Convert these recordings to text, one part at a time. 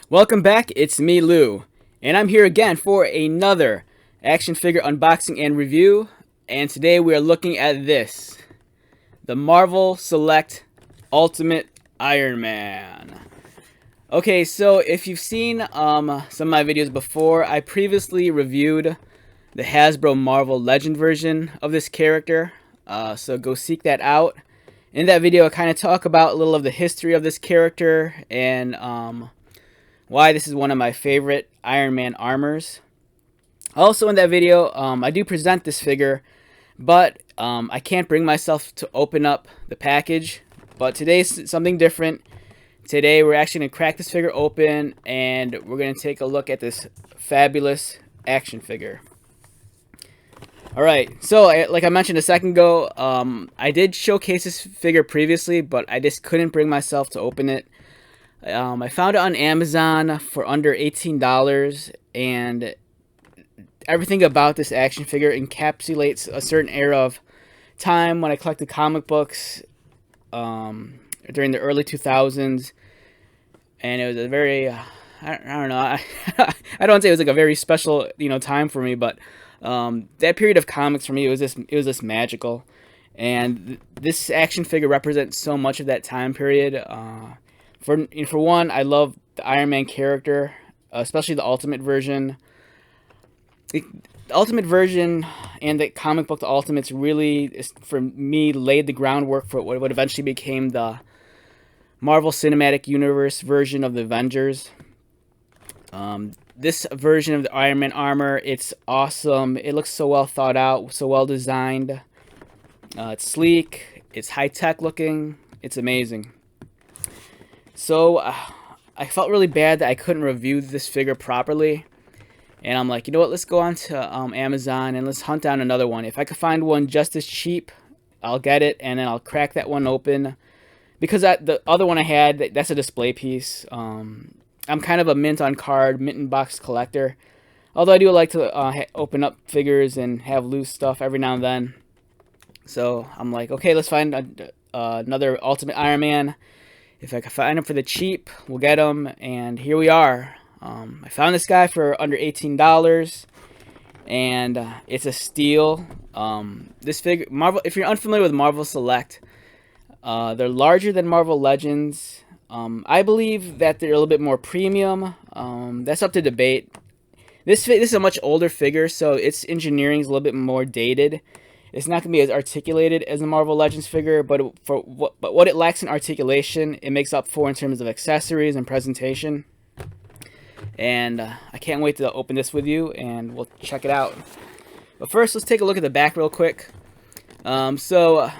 Welcome back, it's me, Lou, and I'm here again for another action figure unboxing and review. And today we are looking at this, the Marvel Select Ultimate Iron Man. Okay, so if you've seen some of my videos before, I previously reviewed the Hasbro Marvel Legend version of this character, so go seek that out. In that video, I kind of talk about a little of the history of this character and why this is one of my favorite Iron Man armors. Also in that video, I do present this figure, but I can't bring myself to open up the package. But today's something different. Today we're actually going to crack this figure open, and we're going to take a look at this fabulous action figure. Alright, so like I mentioned a second ago, I did showcase this figure previously, but I just couldn't bring myself to open it. I found it on Amazon for under $18, and everything about this action figure encapsulates a certain era of time when I collected comic books during the early 2000s, and it was a very, I don't know, I don't want to say it was like a very special, time for me, but that period of comics for me, it was just magical, and this action figure represents so much of that time period. For one, I love the Iron Man character, especially the Ultimate version. The Ultimate version and the comic book The Ultimates really, for me, laid the groundwork for what eventually became the Marvel Cinematic Universe version of the Avengers. This version of the Iron Man armor, it's awesome. It looks so well thought out, so well designed. It's sleek, it's high-tech looking, it's amazing. So, I felt really bad that I couldn't review this figure properly. And I'm like, you know what, let's go on to Amazon and let's hunt down another one. If I could find one just as cheap, I'll get it, and then I'll crack that one open. Because the other one I had, that's a display piece. I'm kind of a mint on card, mint in box collector. Although I do like to open up figures and have loose stuff every now and then. So, I'm like, okay, let's find another Ultimate Iron Man. If I can find them for the cheap, we'll get them, and here we are. I found this guy for under $18, and it's a steal. This figure, Marvel. If you're unfamiliar with Marvel Select, they're larger than Marvel Legends. I believe that they're a little bit more premium. That's up to debate. This is a much older figure, so its engineering is a little bit more dated. It's not going to be as articulated as the Marvel Legends figure, but what it lacks in articulation, it makes up for in terms of accessories and presentation. And I can't wait to open this with you, and we'll check it out. But first, let's take a look at the back real quick. So,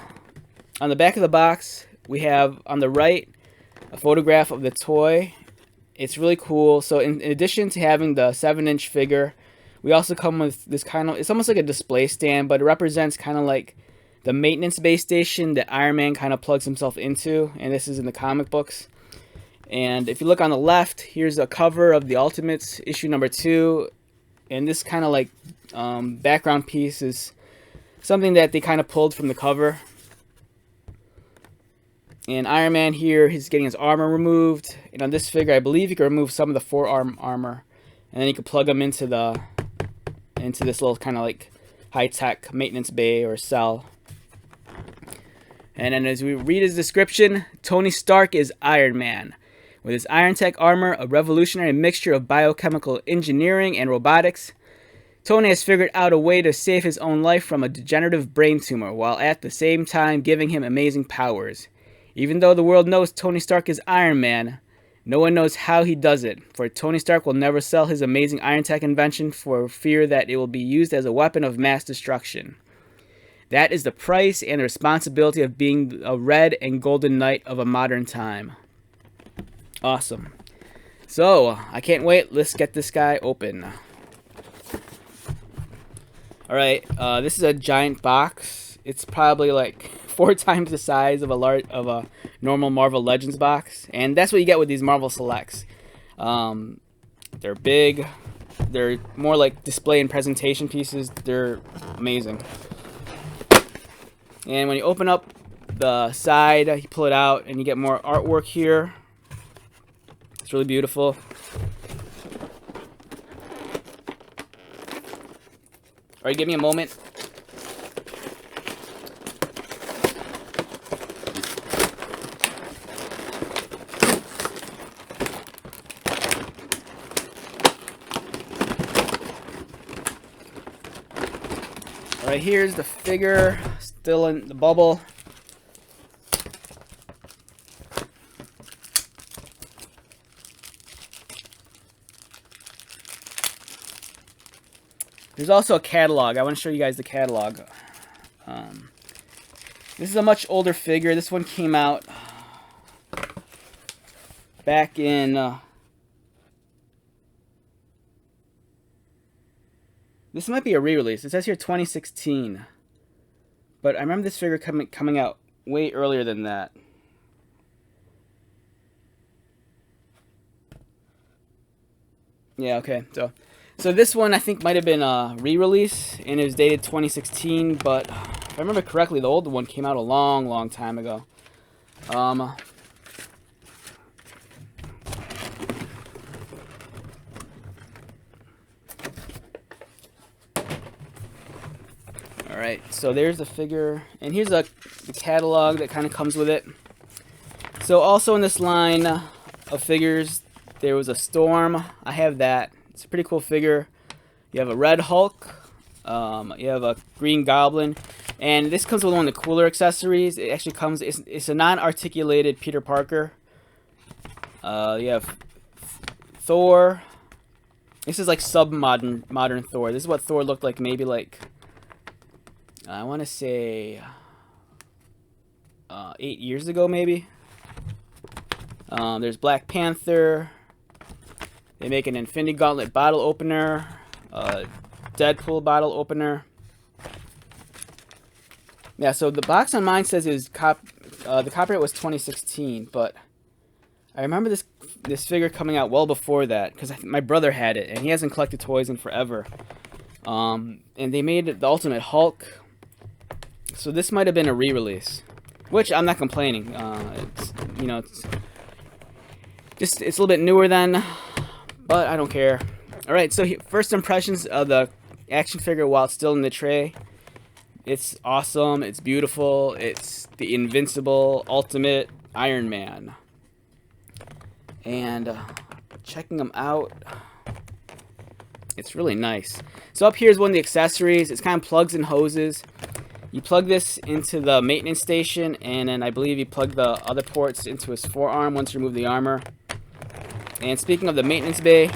on the back of the box, we have on the right a photograph of the toy. It's really cool. So, in addition to having the 7-inch figure, we also come with this kind of, it's almost like a display stand, but it represents kind of like the maintenance base station that Iron Man kind of plugs himself into, and this is in the comic books. And if you look on the left, here's a cover of the Ultimates, issue number 2, and this kind of like background piece is something that they kind of pulled from the cover. And Iron Man here, he's getting his armor removed, and on this figure, I believe you can remove some of the forearm armor, and then you can plug them into this little kind of like high-tech maintenance bay or cell. And then as we read his description, Tony Stark is Iron Man. With his Iron Tech armor, a revolutionary mixture of biochemical engineering and robotics, Tony has figured out a way to save his own life from a degenerative brain tumor, while at the same time giving him amazing powers. Even though the world knows Tony Stark is Iron Man, no one knows how he does it, for Tony Stark will never sell his amazing Iron Tech invention for fear that it will be used as a weapon of mass destruction. That is the price and the responsibility of being a red and golden knight of a modern time. Awesome. So, I can't wait. Let's get this guy open. Alright, this is a giant box. It's probably like 4 times the size of a normal Marvel Legends box, and that's what you get with these Marvel Selects. They're big. They're more like display and presentation pieces. They're amazing. And when you open up the side, you pull it out, and you get more artwork here. It's really beautiful. Alright, give me a moment. Alright, here's the figure, still in the bubble. There's also a catalog. I want to show you guys the catalog. This is a much older figure. This one came out back in... this might be a re-release. It says here 2016. But I remember this figure coming out way earlier than that. Yeah, okay. So this one I think might have been a re-release, and it was dated 2016, but if I remember correctly, the old one came out a long time ago. Alright, so there's the figure, and here's the catalog that kind of comes with it. So also in this line of figures, there was a Storm. I have that. It's a pretty cool figure. You have a Red Hulk. You have a Green Goblin. And this comes with one of the cooler accessories. It actually comes... It's a non-articulated Peter Parker. You have Thor. This is like modern Thor. This is what Thor looked like maybe like... I want to say... 8 years ago maybe. There's Black Panther. They make an Infinity Gauntlet bottle opener, Deadpool bottle opener. Yeah, so the box on mine says the copyright was 2016, but I remember this figure coming out well before that because my brother had it, and he hasn't collected toys in forever. And they made the Ultimate Hulk, so this might have been a re-release, which I'm not complaining. It's it's a little bit newer than. But I don't care. Alright, so first impressions of the action figure while it's still in the tray. It's awesome. It's beautiful. It's the invincible, ultimate Iron Man. And checking them out, it's really nice. So up here is one of the accessories. It's kind of plugs and hoses. You plug this into the maintenance station, and then I believe you plug the other ports into his forearm once you remove the armor. And speaking of the maintenance bay,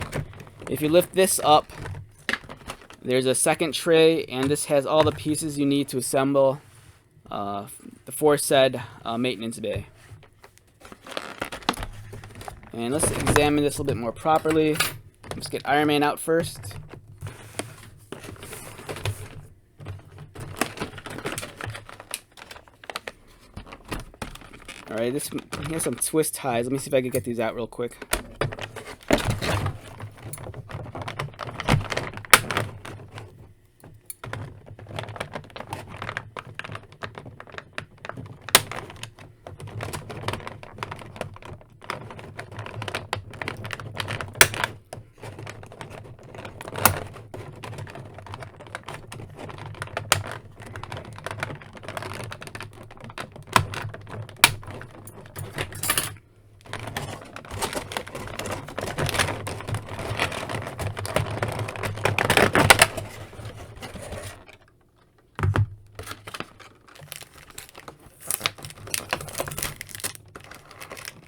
if you lift this up, there's a second tray, and this has all the pieces you need to assemble the aforesaid maintenance bay. And let's examine this a little bit more properly. Let's get Iron Man out first. Alright, he has some twist ties. Let me see if I can get these out real quick.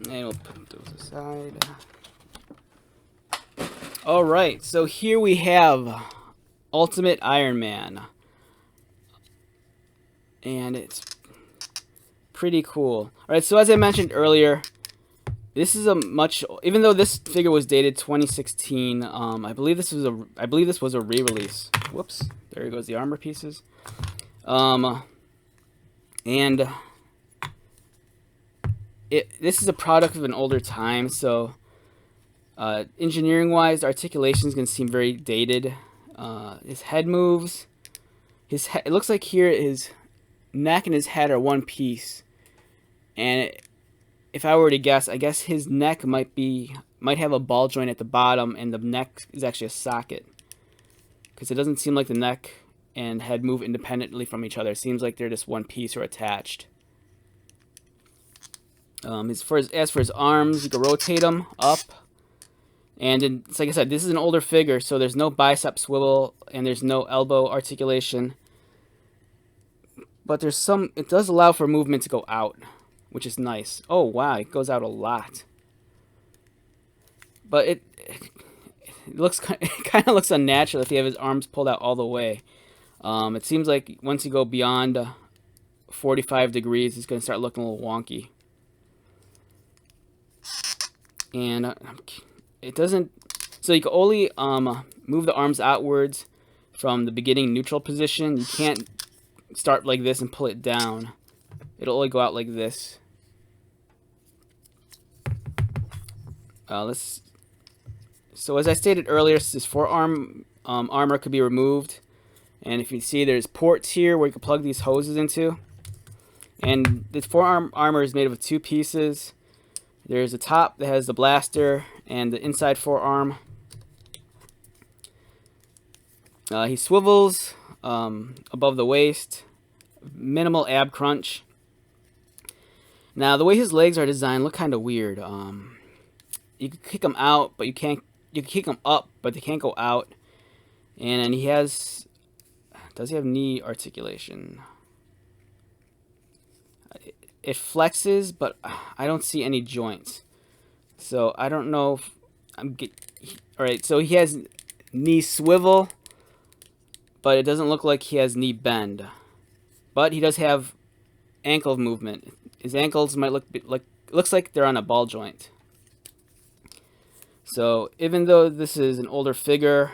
And we'll put those aside. Alright, so here we have Ultimate Iron Man. And it's pretty cool. Alright, so as I mentioned earlier, this is a much... Even though this figure was dated 2016, I believe this was a re-release. Whoops, there goes the armor pieces. This is a product of an older time, so engineering-wise, articulation is going to seem very dated. His head moves. It looks like here his neck and his head are one piece. And if I were to guess, I guess his neck might might have a ball joint at the bottom, and the neck is actually a socket. Because it doesn't seem like the neck and head move independently from each other. It seems like they're just one piece or attached. As for his arms, you can rotate them up. And it's like I said, this is an older figure, so there's no bicep swivel and there's no elbow articulation. But there's some, it does allow for movement to go out, which is nice. Oh wow, it goes out a lot. But it looks it kind of looks unnatural if you have his arms pulled out all the way. It seems like once you go beyond 45 degrees, it's going to start looking a little wonky. And it doesn't, so you can only move the arms outwards from the beginning neutral position. You can't start like this and pull it down. It'll only go out like this. So as I stated earlier, this forearm armor could be removed. And if you see, there's ports here where you can plug these hoses into. And this forearm armor is made of two pieces. There's a top that has the blaster and the inside forearm. He swivels above the waist. Minimal ab crunch. Now, the way his legs are designed look kind of weird. You can kick them out, but you can't. You can kick them up, but they can't go out. And then he has. Does he have knee articulation? It flexes, but I don't see any joints. So I don't know if alright, so he has knee swivel, but it doesn't look like he has knee bend. But he does have ankle movement. His ankles might looks like they're on a ball joint. So even though this is an older figure,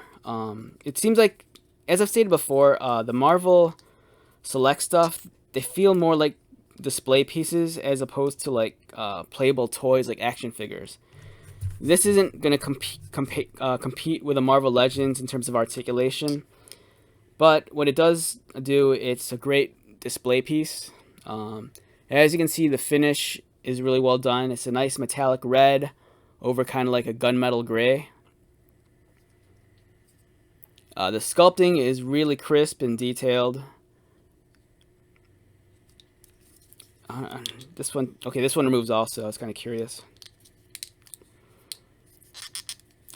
it seems like, as I've stated before, the Marvel Select stuff, they feel more like display pieces as opposed to like playable toys like action figures. This isn't going to compete with the Marvel Legends in terms of articulation, but what it does do, it's a great display piece. As you can see, the finish is really well done. It's a nice metallic red over kind of like a gunmetal gray. The sculpting is really crisp and detailed. This one removes also. I was kind of curious.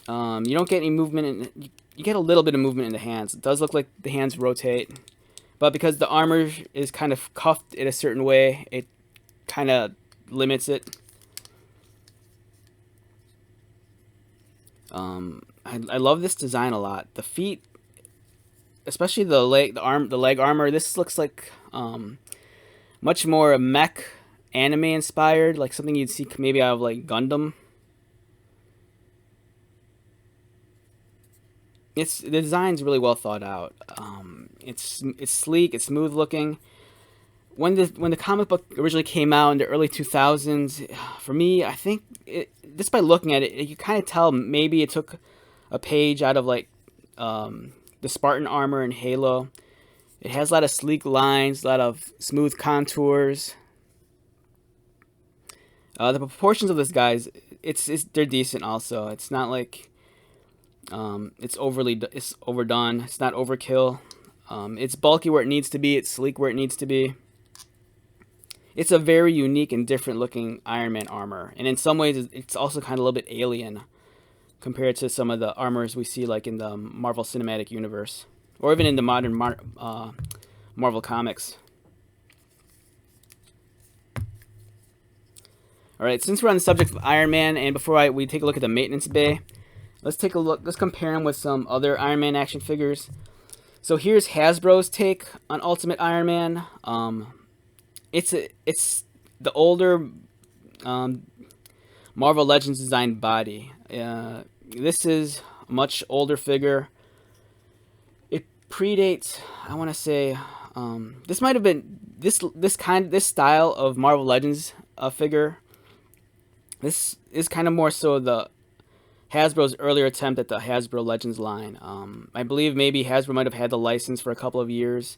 You don't get any movement you get a little bit of movement in the hands. It does look like the hands rotate, but because the armor is kind of cuffed in a certain way, it kind of limits it. I love this design a lot. The feet, especially the leg armor. This looks like much more mech anime inspired, like something you'd see maybe out of like Gundam. The design's really well thought out. It's sleek, it's smooth looking. When the comic book originally came out in the early 2000s, for me, I think just by looking at it, you kind of tell maybe it took a page out of like the Spartan armor in Halo. It has a lot of sleek lines, a lot of smooth contours. The proportions of this guy's, they're decent also. It's not like it's overdone. It's not overkill. It's bulky where it needs to be. It's sleek where it needs to be. It's a very unique and different looking Iron Man armor, and in some ways, it's also kind of a little bit alien compared to some of the armors we see like in the Marvel Cinematic Universe, or even in the modern Marvel comics. All right, since we're on the subject of Iron Man, and before we take a look at the maintenance bay, let's take a look. Let's compare him with some other Iron Man action figures. So here's Hasbro's take on Ultimate Iron Man. It's the older Marvel Legends designed body. This is a much older figure. It predates, I want to say, this might have been this style of Marvel Legends figure. This is kind of more so the Hasbro's earlier attempt at the Hasbro Legends line. I believe maybe Hasbro might have had the license for a couple of years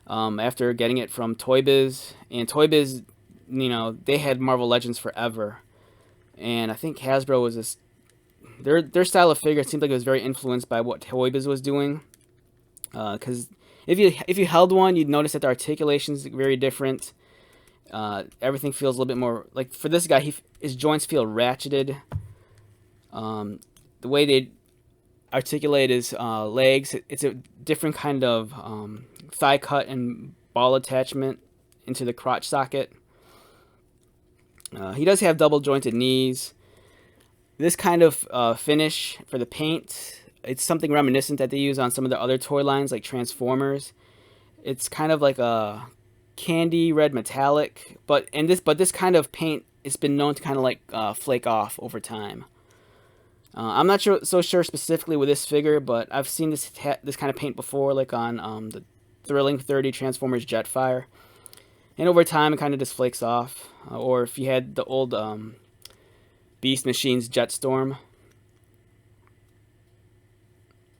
after getting it from Toy Biz. And Toy Biz, they had Marvel Legends forever. And I think Hasbro was just their style of figure, it seemed like it was very influenced by what Toy Biz was doing. Because if you held one, you'd notice that the articulation is very different. Everything feels a little bit more like, for this guy, his joints feel ratcheted. The way they articulate his legs, it's a different kind of thigh cut and ball attachment into the crotch socket. He does have double jointed knees. This kind of finish for the paint, it's something reminiscent that they use on some of the other toy lines like Transformers. It's kind of like a candy red metallic, but this kind of paint has been known to kind of like flake off over time. I'm not so sure specifically with this figure, but I've seen this kind of paint before, like on the Thrilling 30 Transformers Jetfire, and over time it kind of just flakes off. Or if you had the old Beast Machines Jetstorm.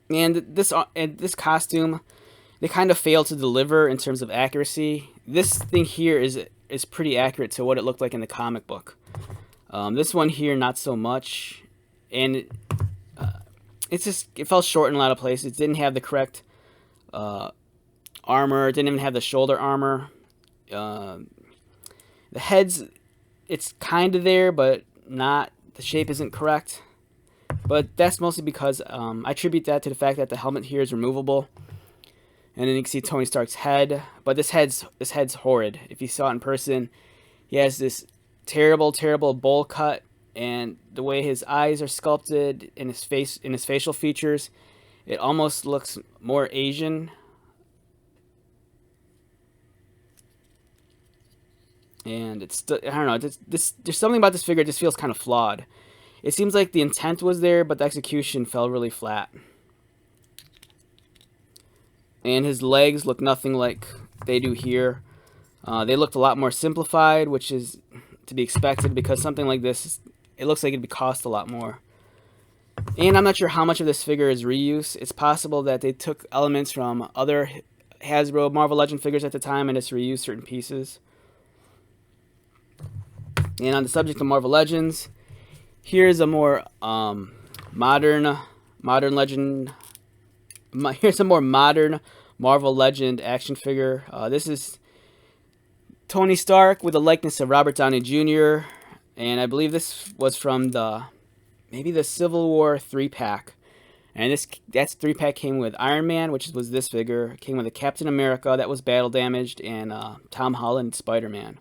And this costume, they kind of failed to deliver in terms of accuracy. This thing here is pretty accurate to what it looked like in the comic book. This one here, not so much. And it fell short in a lot of places. It didn't have the correct armor. It didn't even have the shoulder armor. The heads, it's kind of there, but not. The shape isn't correct. But that's mostly because I attribute that to the fact that the helmet here is removable. And then you can see Tony Stark's head. But this head's horrid. If you saw it in person, he has this terrible, terrible bowl cut. And the way his eyes are sculpted in his face, in his facial features, it almost looks more Asian. And I don't know, there's something about this figure that just feels kind of flawed. It seems like the intent was there, but the execution fell really flat. And his legs look nothing like they do here. They looked a lot more simplified, which is to be expected because something like this, it looks like it'd cost a lot more. And I'm not sure how much of this figure is reuse. It's possible that they took elements from other Hasbro Marvel Legend figures at the time and just reused certain pieces. And on the subject of Marvel Legends, here's a more modern Legend. Here's a more modern Marvel Legend action figure. This is Tony Stark with a likeness of Robert Downey Jr. And I believe this was from maybe the Civil War 3-pack. And that 3-pack came with Iron Man, which was this figure. It came with a Captain America that was battle damaged, and Tom Holland Spider-Man.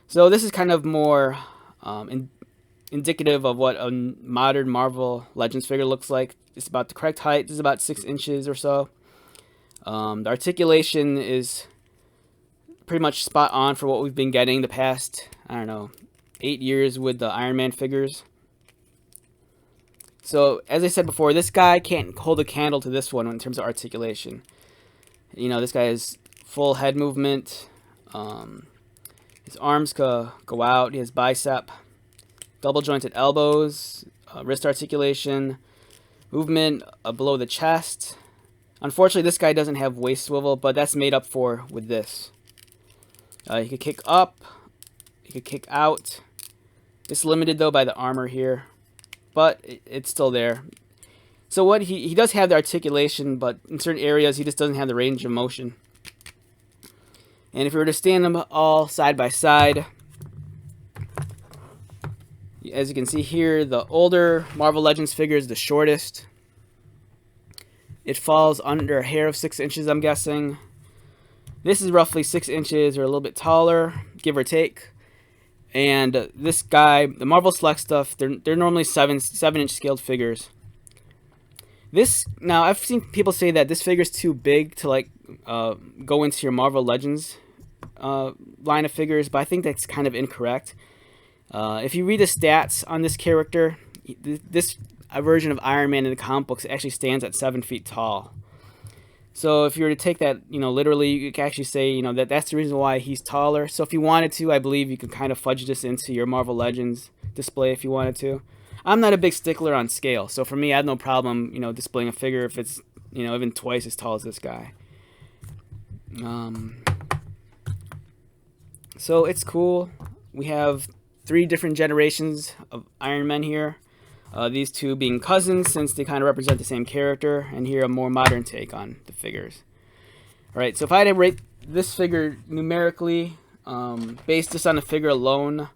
So this is kind of more indicative of what a modern Marvel Legends figure looks like. It's about the correct height. It's about 6 inches or so. The articulation is pretty much spot on for what we've been getting the past, I don't know, 8 years with the Iron Man figures. So, as I said before, this guy can't hold a candle to this one in terms of articulation. You know, this guy has full head movement. His arms go out. He has bicep, double jointed elbows, wrist articulation, movement below the chest. Unfortunately, this guy doesn't have waist swivel, but that's made up for with this. He could kick up, he could kick out. It's limited though by the armor here, but it's still there. So what he does have the articulation, but in certain areas he just doesn't have the range of motion. And if we were to stand them all side by side, as you can see here, the older Marvel Legends figure is the shortest. It falls under a hair of 6 inches, I'm guessing. This is roughly 6 inches or a little bit taller, give or take. And this guy, the Marvel Select stuff, they're normally 7-inch scaled figures. Now I've seen people say that this figure is too big to like go into your Marvel Legends line of figures, but I think that's kind of incorrect. If you read the stats on this character, this version of Iron Man in the comic books actually stands at 7 feet tall. So if you were to take that, literally, you could actually say, that's the reason why he's taller. So if you wanted to, I believe you could kind of fudge this into your Marvel Legends display if you wanted to. I'm not a big stickler on scale, so for me, I had no problem, displaying a figure if it's, even twice as tall as this guy. So it's cool. We have 3 different generations of Iron Man here. These two being cousins since they kind of represent the same character, and here a more modern take on the figures. Alright, so if I had to rate this figure numerically, based just on the figure alone,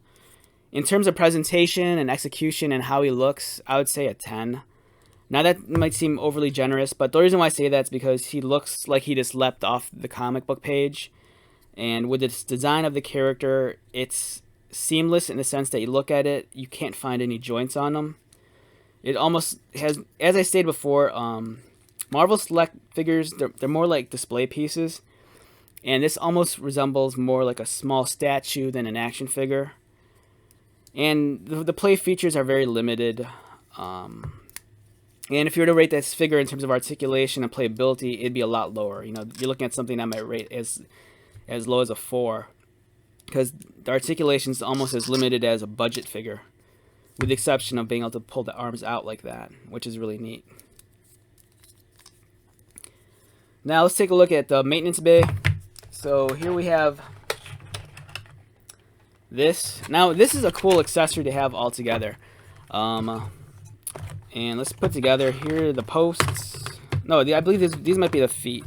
in terms of presentation and execution and how he looks, I would say a 10. Now that might seem overly generous, but the reason why I say that is because he looks like he just leapt off the comic book page. And with this design of the character, it's seamless in the sense that you look at it, you can't find any joints on them. It almost has, as I stated before, Marvel Select figures, they're more like display pieces. And this almost resembles more like a small statue than an action figure. And the play features are very limited. And if you were to rate this figure in terms of articulation and playability, it'd be a lot lower. You know, you're looking at something that might rate as low as a 4. Because the articulation is almost as limited as a budget figure, with the exception of being able to pull the arms out like that, which is really neat. Now let's take a look at the maintenance bay. So here we have this. Now this is a cool accessory to have all together. And let's put together here the posts. No, I believe these might be the feet.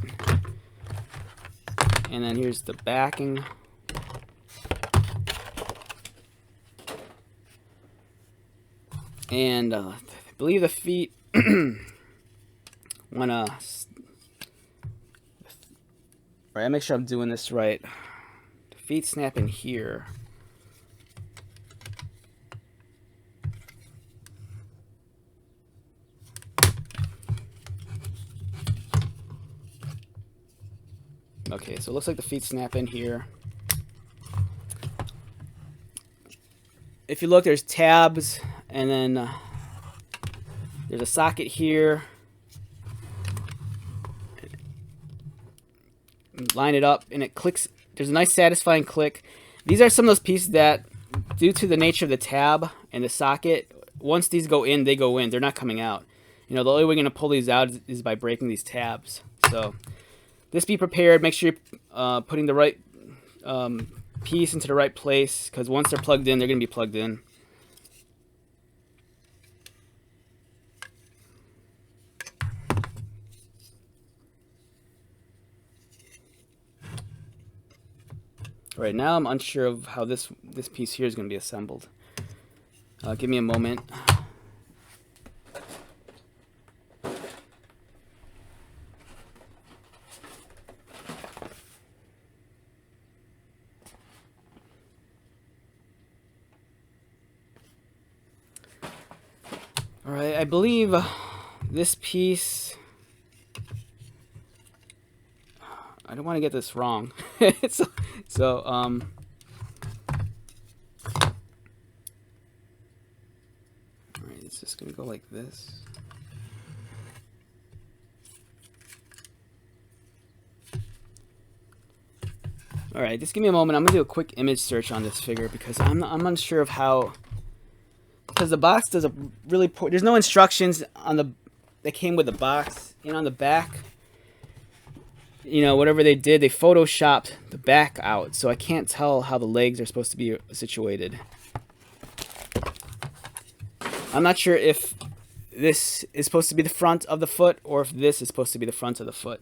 And then here's the backing. And I believe the feet wanna right, make sure I'm doing this right. The feet snap in here. Okay, so it looks like the feet snap in here. If you look, there's tabs, and then there's a socket here. Line it up, and it clicks. There's a nice satisfying click. These are some of those pieces that, due to the nature of the tab and the socket, once these go in, they go in. They're not coming out. You know, the only way we're going to pull these out is by breaking these tabs. So just be prepared. Make sure you're putting the right piece into the right place, because once they're plugged in, they're going to be plugged in. Right now, I'm unsure of how this piece here is going to be assembled. Give me a moment. All right, I believe this piece. I don't want to get this wrong. So, all right, it's just gonna go like this. All right, just give me a moment. I'm gonna do a quick image search on this figure because I'm unsure of how. Because the box does a really poor. There's no instructions on the that came with the box, and on the back. You know, whatever they did, they photoshopped the back out, so I can't tell how the legs are supposed to be situated. I'm not sure if this is supposed to be the front of the foot or if this is supposed to be the front of the foot.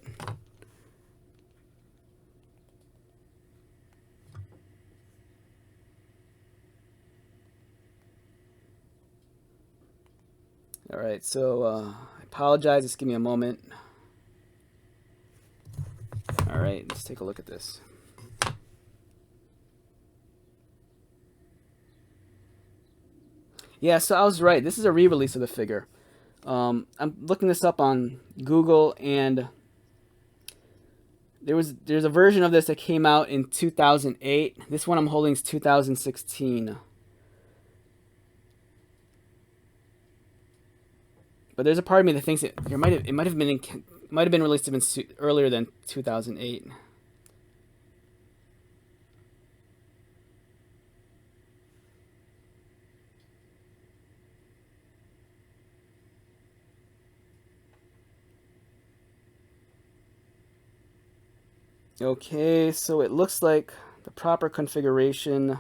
All right, so I apologize. Just give me a moment. All right, let's take a look at this. Yeah, so I was right. This is a re-release of the figure. I'm looking this up on Google, and there's a version of this that came out in 2008. This one I'm holding is 2016. But there's a part of me that thinks it might have been released even earlier than 2008. Okay, so it looks like the proper configuration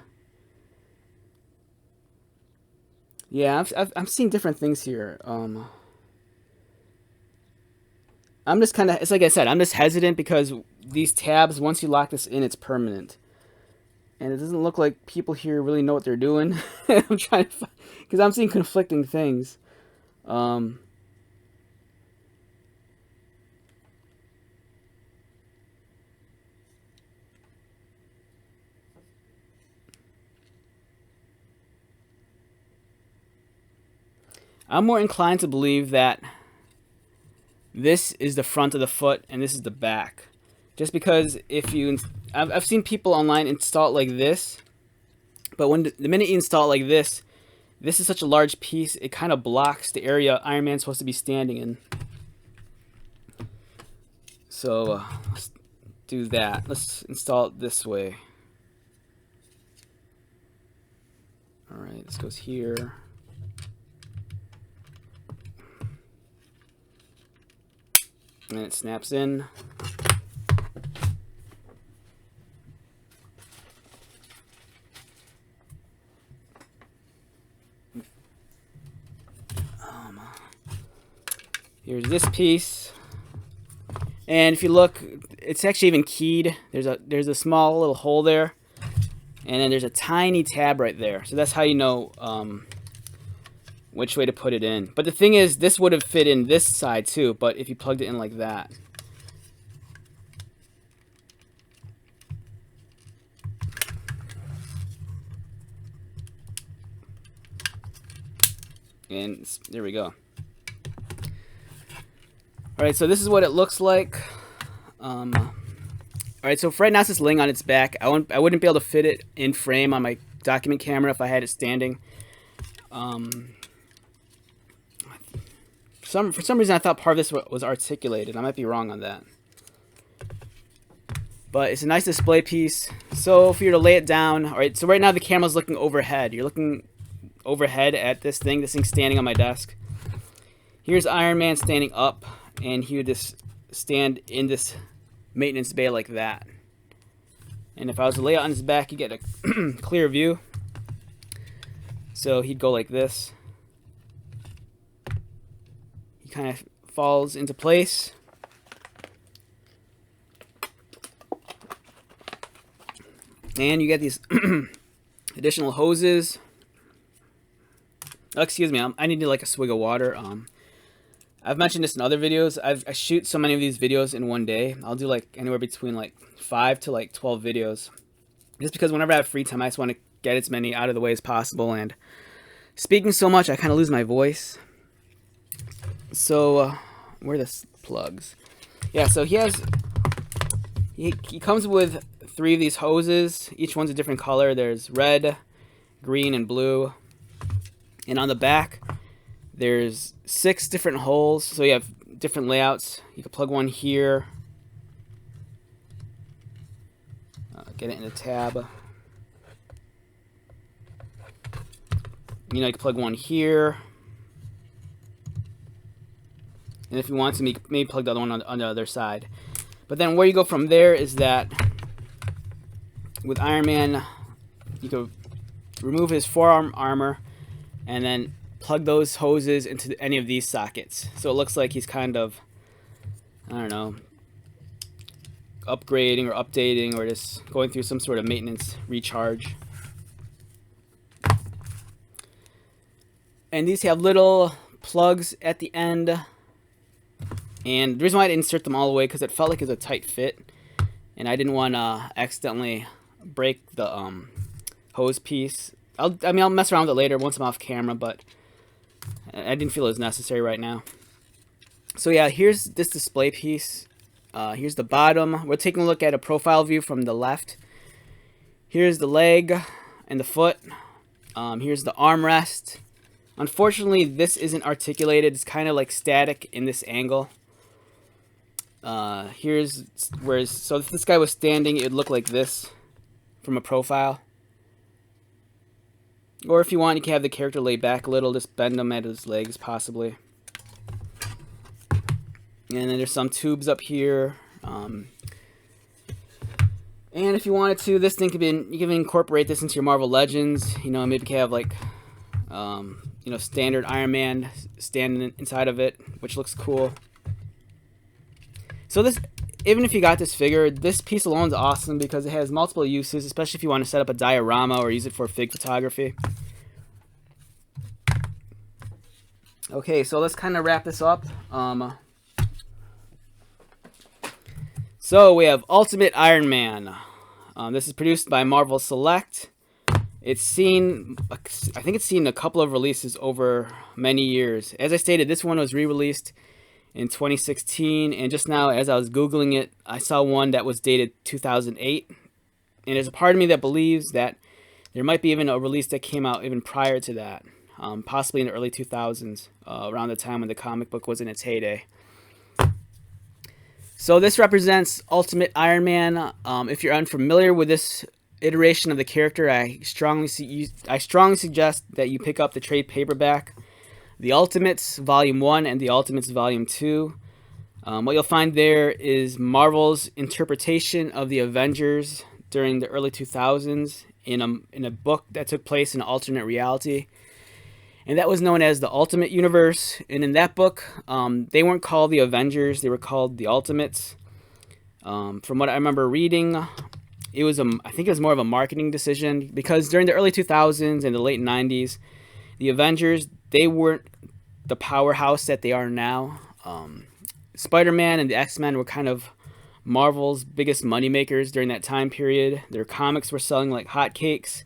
Yeah, I'm seeing different things here. I'm just kind of, it's like I said, I'm just hesitant because these tabs, once you lock this in, it's permanent. And it doesn't look like people here really know what they're doing. I'm trying to, because I'm seeing conflicting things. Um, I'm more inclined to believe that this is the front of the foot and this is the back. Just because if you, I've seen people online install it like this, but when the minute you install it like this is such a large piece, it kind of blocks the area Iron Man's supposed to be standing in. So let's do that. Let's install it this way. All right, this goes here. And it snaps in. Here's this piece. And if you look, it's actually even keyed. There's a small little hole there. And then there's a tiny tab right there. So that's how you know which way to put it in. But the thing is, this would have fit in this side too, but if you plugged it in like that. And there we go. Alright, so this is what it looks like. Alright, so for right now it's just laying on its back. I wouldn't be able to fit it in frame on my document camera if I had it standing. For some reason I thought part of this was articulated. I might be wrong on that. But it's a nice display piece. So if you were to lay it down, alright, so right now the camera's looking overhead. You're looking overhead at this thing's standing on my desk. Here's Iron Man standing up, and he would just stand in this maintenance bay like that. And if I was to lay it on his back, you get a clear view. So he'd go like this. He kind of falls into place. And you get these additional hoses. Oh, excuse me, I need like a swig of water. I've mentioned this in other videos. I shoot so many of these videos in one day. I'll do like anywhere between like 5 to like 12 videos. Just because whenever I have free time, I just want to get as many out of the way as possible. And speaking so much, I kind of lose my voice. So, where are the plugs? Yeah, so he comes with 3 of these hoses. Each one's a different color. There's red, green, and blue. And on the back, there's 6 different holes. So you have different layouts. You can plug one here. Get it in the tab. You know, you can plug one here. And if you want to, maybe plug the other one on the other side. But then where you go from there is that with Iron Man, you can remove his forearm armor and then plug those hoses into any of these sockets. So it looks like he's kind of, I don't know, upgrading or updating or just going through some sort of maintenance recharge. And these have little plugs at the end. And the reason why I didn't insert them all the way because it felt like it was a tight fit. And I didn't want to accidentally break the hose piece. I'll mess around with it later once I'm off camera, but I didn't feel it was necessary right now. So yeah, here's this display piece. Here's the bottom. We're taking a look at a profile view from the left. Here's the leg and the foot. Here's the armrest. Unfortunately, this isn't articulated. It's kind of like static in this angle. Here's where, so if this guy was standing, it would look like this from a profile. Or if you want, you can have the character lay back a little, just bend him at his legs, possibly. And then there's some tubes up here. And if you wanted to, this thing could be, you can incorporate this into your Marvel Legends. You know, maybe you can have like, standard Iron Man standing inside of it, which looks cool. So this, even if you got this figure, this piece alone is awesome because it has multiple uses, especially if you want to set up a diorama or use it for fig photography. Okay, so let's kind of wrap this up. So we have Ultimate Iron Man. This is produced by Marvel Select. It's seen, I think it's seen a couple of releases over many years. As I stated, this one was re-released in 2016, and just now as I was Googling it, I saw one that was dated 2008. And there's a part of me that believes that there might be even a release that came out even prior to that, possibly in the early 2000s, around the time when the comic book was in its heyday. So this represents Ultimate Iron Man. If you're unfamiliar with this iteration of the character, I strongly suggest that you pick up the trade paperback, The Ultimates Volume 1 and The Ultimates Volume 2. What you'll find there is Marvel's interpretation of the Avengers during the early 2000s in a book that took place in an alternate reality. And that was known as the Ultimate Universe. And in that book, they weren't called the Avengers, they were called the Ultimates. From what I remember reading, it was I think it was more of a marketing decision, because during the early 2000s and the late 90s, the Avengers, they weren't the powerhouse that they are now. Spider-Man and the X-Men were kind of Marvel's biggest moneymakers during that time period. Their comics were selling like hotcakes,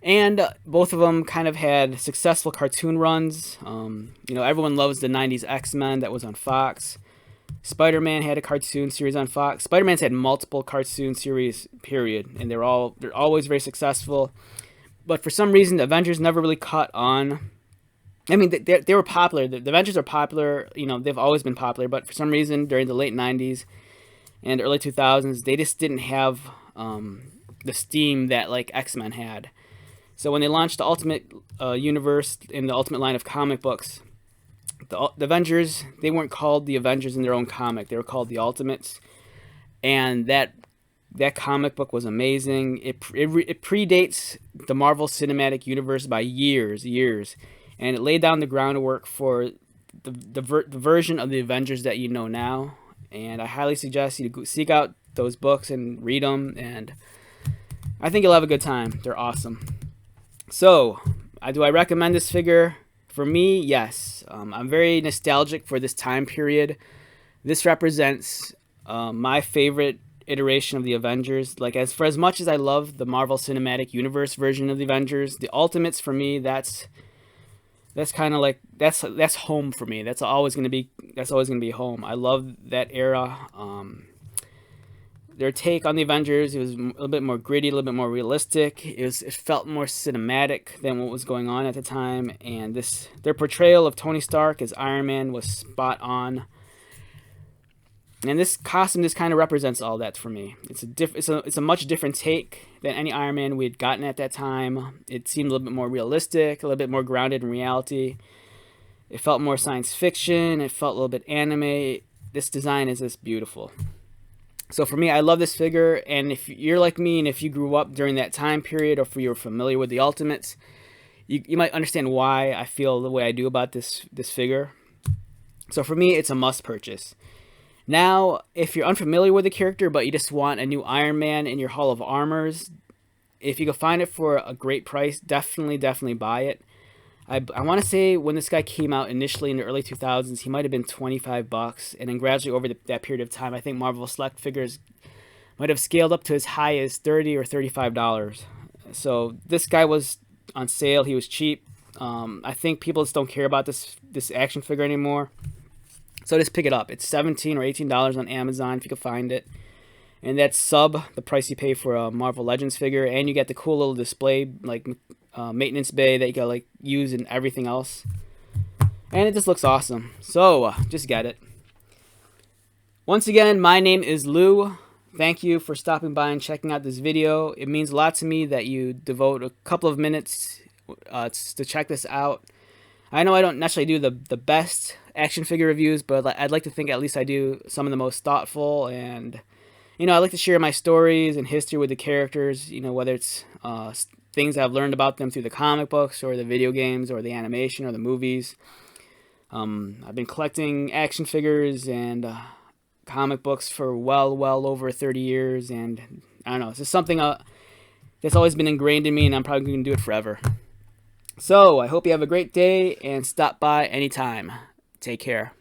and both of them kind of had successful cartoon runs. Everyone loves the 90s X-Men that was on Fox. Spider-Man had a cartoon series on Fox. Spider-Man's had multiple cartoon series, period, and they're always very successful. But for some reason, the Avengers never really caught on. I mean, they were popular. The Avengers are popular. They've always been popular. But for some reason, during the late 90s and early 2000s, they just didn't have the steam that like X-Men had. So when they launched the Ultimate Universe in the Ultimate line of comic books, the Avengers, they weren't called the Avengers in their own comic. They were called the Ultimates. And that comic book was amazing. It predates the Marvel Cinematic Universe by years. And it laid down the groundwork for the version of the Avengers that you know now. And I highly suggest you to seek out those books and read them. And I think you'll have a good time. They're awesome. So, do I recommend this figure? For me, yes. I'm very nostalgic for this time period. This represents my favorite iteration of the Avengers. Like, for as much as I love the Marvel Cinematic Universe version of the Avengers, the Ultimates for me, that's kind of like that's home for me. That's always gonna be home. I love that era. Their take on the Avengers, it was a little bit more gritty, a little bit more realistic. It felt more cinematic than what was going on at the time, and their portrayal of Tony Stark as Iron Man was spot on. And this costume just kind of represents all that for me. It's a much different take than any Iron Man we had gotten at that time. It seemed a little bit more realistic, a little bit more grounded in reality. It felt more science fiction. It felt a little bit anime. This design is just beautiful. So for me, I love this figure, and if you're like me and if you grew up during that time period, or if you're familiar with the Ultimates, you might understand why I feel the way I do about this figure. So for me, it's a must purchase. Now, if you're unfamiliar with the character, but you just want a new Iron Man in your Hall of Armors, if you can find it for a great price, definitely buy it. I want to say when this guy came out initially in the early 2000s, he might have been $25, and then gradually over that period of time, I think Marvel Select figures might have scaled up to as high as $30 or $35. So this guy was on sale. He was cheap. I think people just don't care about this action figure anymore. So just pick it up. It's $17 or $18 on Amazon if you can find it. And that's the price you pay for a Marvel Legends figure, and you get the cool little display like maintenance bay that you can like use in everything else. And it just looks awesome. So just get it. Once again, my name is Lou. Thank you for stopping by and checking out this video. It means a lot to me that you devote a couple of minutes to check this out. I know I don't necessarily do the best action figure reviews, but I'd like to think at least I do some of the most thoughtful, and I like to share my stories and history with the characters, whether it's things I've learned about them through the comic books or the video games or the animation or the movies. I've been collecting action figures and comic books for well over 30 years, and I don't know, it's just something that's always been ingrained in me, and I'm probably going to do it forever. So I hope you have a great day and stop by anytime. Take care.